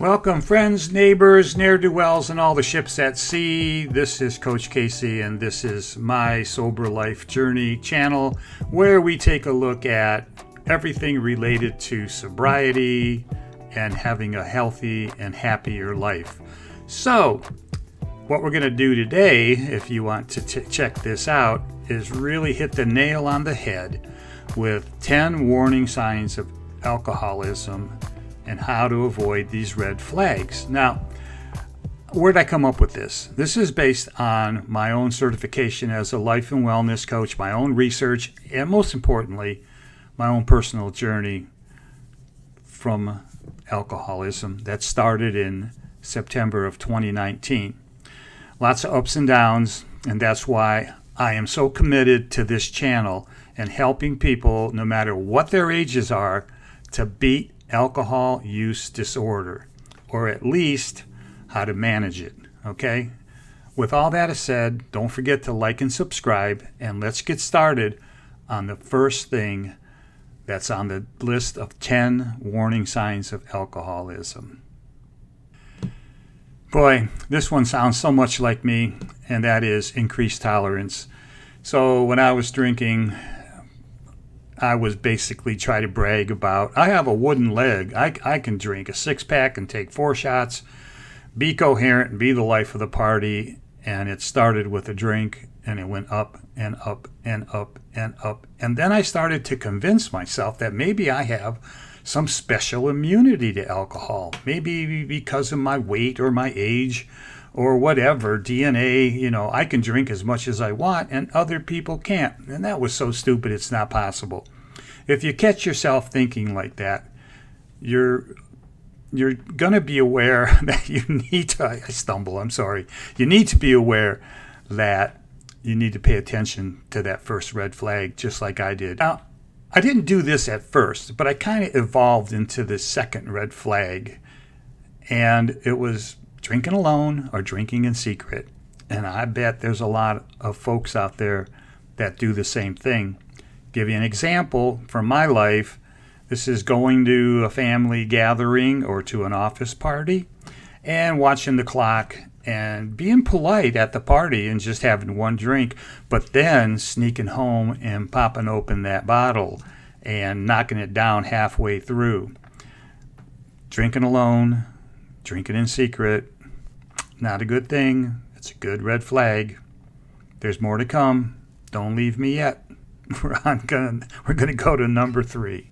Welcome, friends, neighbors, ne'er-do-wells, and all the ships at sea. This is Coach Casey, and this is my Sober Life Journey channel, where we take a look at everything related to sobriety and having a healthy and happier life. So, what we're going to do today, if you want to check this out, is really hit the nail on the head with 10 warning signs of alcoholism and how to avoid these red flags. Now, where did I come up with this? This is based on my own certification as a life and wellness coach, my own research, and most importantly, my own personal journey from alcoholism that started in September of 2019. Lots of ups and downs, and that's why I am so committed to this channel and helping people, no matter what their ages are, to beat alcohol use disorder, or at least how to manage it, okay? With all that said, don't forget to like and subscribe, and let's get started on the first thing that's on the list of 10 warning signs of alcoholism. Boy, this one sounds so much like me, and that is increased tolerance. So when I was drinking, I was basically trying to brag about, I have a wooden leg. I can drink a six-pack and take 4 shots, be coherent and be the life of the party. And it started with a drink, and it went up and up and up and up. And then I started to convince myself that maybe I have some special immunity to alcohol. Maybe because of my weight or my age or whatever, DNA, I can drink as much as I want and other people can't. And that was so stupid, it's not possible. If you catch yourself thinking like that, you're going to be aware that you need to, You need to be aware that you need to pay attention to that first red flag, just like I did. Now, I didn't do this at first, but I kind of evolved into the second red flag, and it was drinking alone or drinking in secret. And I bet there's a lot of folks out there that do the same thing. Give you an example from my life. This is going to a family gathering or to an office party and watching the clock and being polite at the party and just having one drink, but then sneaking home and popping open that bottle and knocking it down halfway through. Drinking alone, drinking in secret, not a good thing. It's a good red flag. There's more to come. Don't leave me yet. We're going to go to number 3.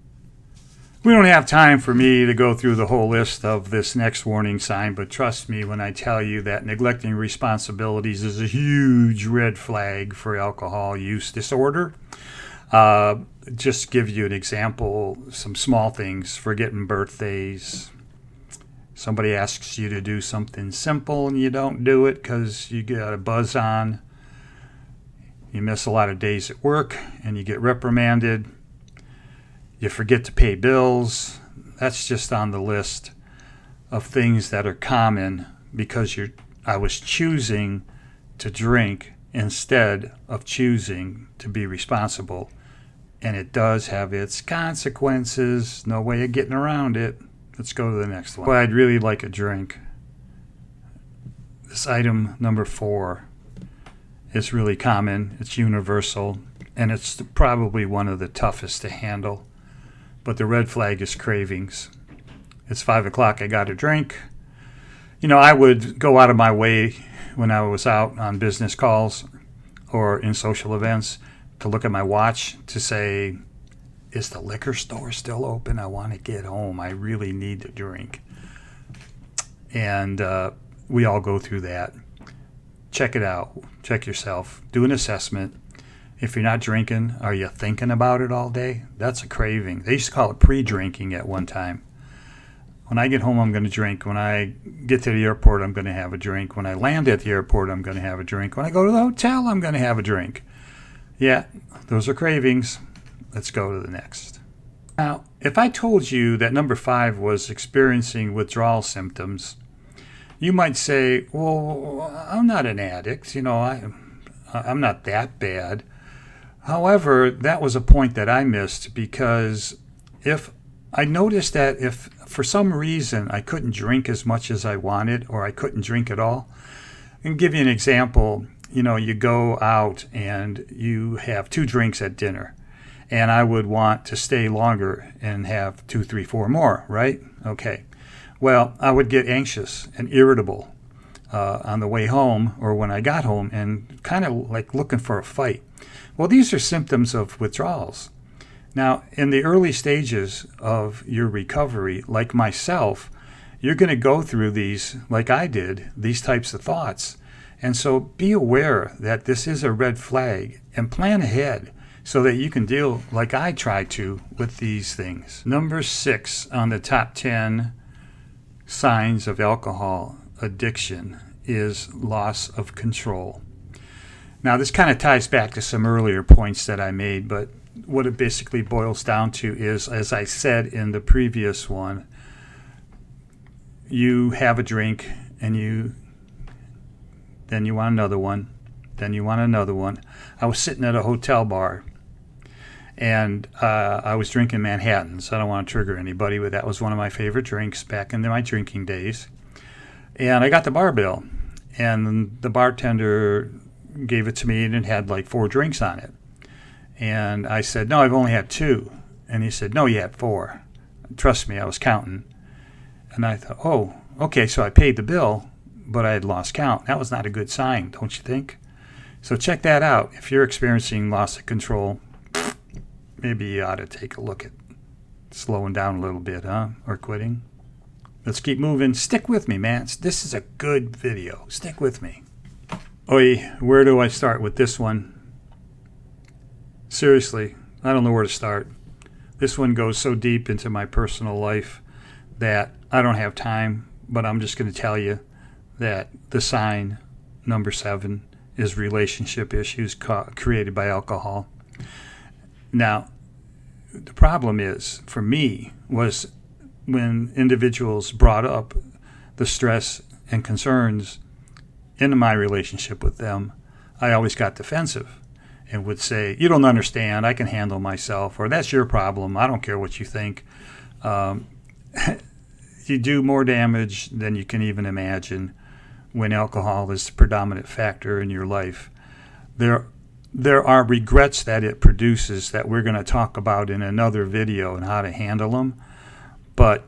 We don't have time for me to go through the whole list of this next warning sign, but trust me when I tell you that neglecting responsibilities is a huge red flag for alcohol use disorder. Just give you an example, some small things, forgetting birthdays. Somebody asks you to do something simple and you don't do it because you got a buzz on. You miss a lot of days at work and you get reprimanded. You forget to pay bills. That's just on the list of things that are common because I was choosing to drink instead of choosing to be responsible. And it does have its consequences. No way of getting around it. Let's go to the next one. Well, I'd really like a drink. This item number 4 is really common. It's universal. And it's probably one of the toughest to handle. But the red flag is cravings. It's 5 o'clock, I got a drink. I would go out of my way when I was out on business calls or in social events to look at my watch to say, is the liquor store still open? I want to get home. I really need to drink. And we all go through that. Check it out. Check yourself. Do an assessment. If you're not drinking, are you thinking about it all day? That's a craving. They used to call it pre-drinking at one time. When I get home, I'm going to drink. When I get to the airport, I'm going to have a drink. When I land at the airport, I'm going to have a drink. When I go to the hotel, I'm going to have a drink. Yeah, those are cravings. Let's go to the next. Now, if I told you that number 5 was experiencing withdrawal symptoms, you might say, well, I'm not an addict. I'm not that bad. However, that was a point that I missed because if I noticed that if for some reason I couldn't drink as much as I wanted, or I couldn't drink at all, I can give you an example. You go out and you have 2 drinks at dinner, and I would want to stay longer and have 2, 3, 4 more, right? Okay. Well, I would get anxious and irritable on the way home or when I got home, and kind of like looking for a fight. Well, these are symptoms of withdrawals. Now, in the early stages of your recovery, like myself, you're going to go through these, like I did, these types of thoughts. And so be aware that this is a red flag and plan ahead so that you can deal, like I try to, with these things. Number 6 on the top 10 signs of alcohol addiction is loss of control. Now, this kind of ties back to some earlier points that I made, but what it basically boils down to is, as I said in the previous one, you have a drink and then you want another one, then you want another one. I was sitting at a hotel bar, and I was drinking Manhattans. I don't want to trigger anybody, but that was one of my favorite drinks back in my drinking days. And I got the bar bill, and the bartender gave it to me, and it had like 4 drinks on it. And I said, no, I've only had 2. And he said, no, you had 4. Trust me, I was counting. And I thought, oh, okay, so I paid the bill, but I had lost count. That was not a good sign, don't you think? So check that out. If you're experiencing loss of control, maybe you ought to take a look at slowing down a little bit, huh? Or quitting. Let's keep moving. Stick with me, man. This is a good video. Stick with me. Oy, where do I start with this one? Seriously, I don't know where to start. This one goes so deep into my personal life that I don't have time, but I'm just going to tell you that the sign, number 7, is relationship issues created by alcohol. Now, the problem is, for me, was when individuals brought up the stress and concerns in my relationship with them, I always got defensive and would say, you don't understand, I can handle myself, or that's your problem, I don't care what you think. You do more damage than you can even imagine when alcohol is the predominant factor in your life. There are regrets that it produces that we're going to talk about in another video and how to handle them. But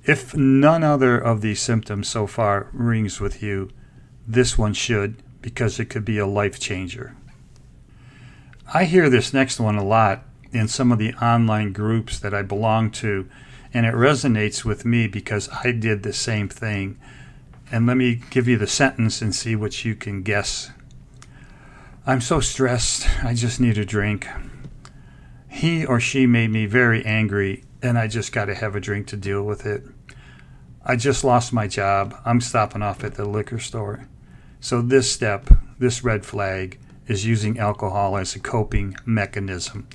if none other of these symptoms so far rings with you, this one should, because it could be a life changer. I hear this next one a lot in some of the online groups that I belong to, and it resonates with me because I did the same thing. And let me give you the sentence and see what you can guess. I'm so stressed, I just need a drink. He or she made me very angry, and I just got to have a drink to deal with it. I just lost my job. I'm stopping off at the liquor store. So this step, this red flag, is using alcohol as a coping mechanism.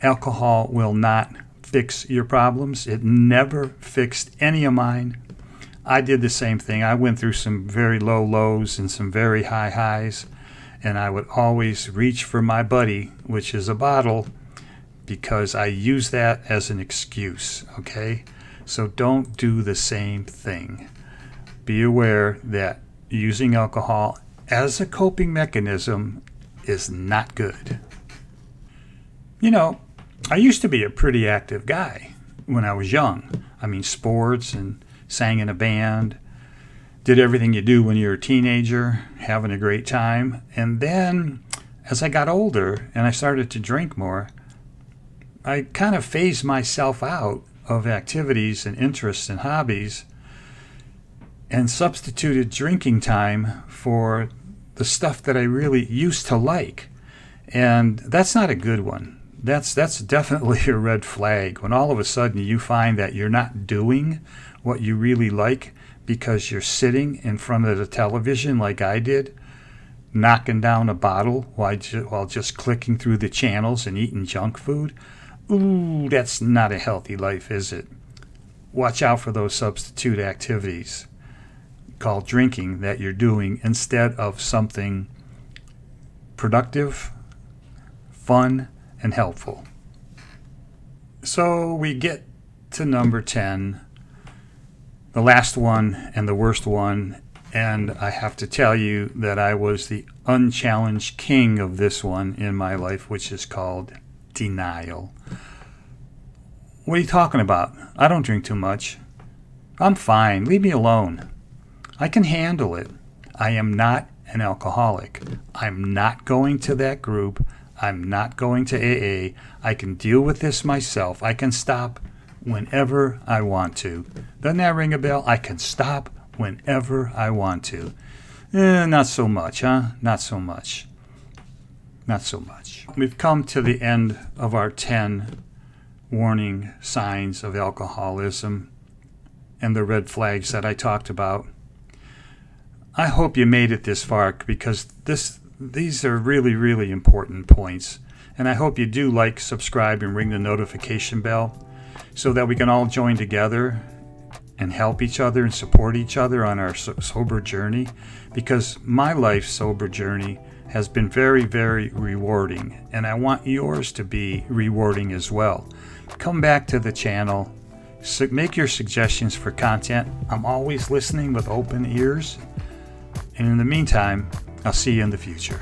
Alcohol will not fix your problems. It never fixed any of mine. I did the same thing. I went through some very low lows and some very high highs, and I would always reach for my buddy, which is a bottle, because I use that as an excuse, okay? So don't do the same thing. Be aware that using alcohol as a coping mechanism is not good. I used to be a pretty active guy when I was young. I mean, sports, and sang in a band, did everything you do when you're a teenager, having a great time. And then as I got older and I started to drink more, I kind of phased myself out of activities and interests and hobbies and substituted drinking time for the stuff that I really used to like. And that's not a good one. That's definitely a red flag when all of a sudden you find that you're not doing what you really like because you're sitting in front of the television like I did, knocking down a bottle while just clicking through the channels and eating junk food. Ooh, that's not a healthy life, is it? Watch out for those substitute activities called drinking that you're doing instead of something productive, fun, and helpful. So we get to number 10, the last one and the worst one. And I have to tell you that I was the unchallenged king of this one in my life, which is called denial. What are you talking about? I don't drink too much. I'm fine. Leave me alone. I can handle it. I am not an alcoholic. I'm not going to that group. I'm not going to AA. I can deal with this myself. I can stop whenever I want to. Doesn't that ring a bell? I can stop whenever I want to. Not so much, huh? Not so much. Not so much. We've come to the end of our 10 warning signs of alcoholism and the red flags that I talked about. I hope you made it this far, because these are really, really important points. And I hope you do like, subscribe, and ring the notification bell so that we can all join together and help each other and support each other on our sober journey, because my life sober journey has been very, very rewarding, and I want yours to be rewarding as well. Come back to the channel, make your suggestions for content. I'm always listening with open ears. And in the meantime, I'll see you in the future.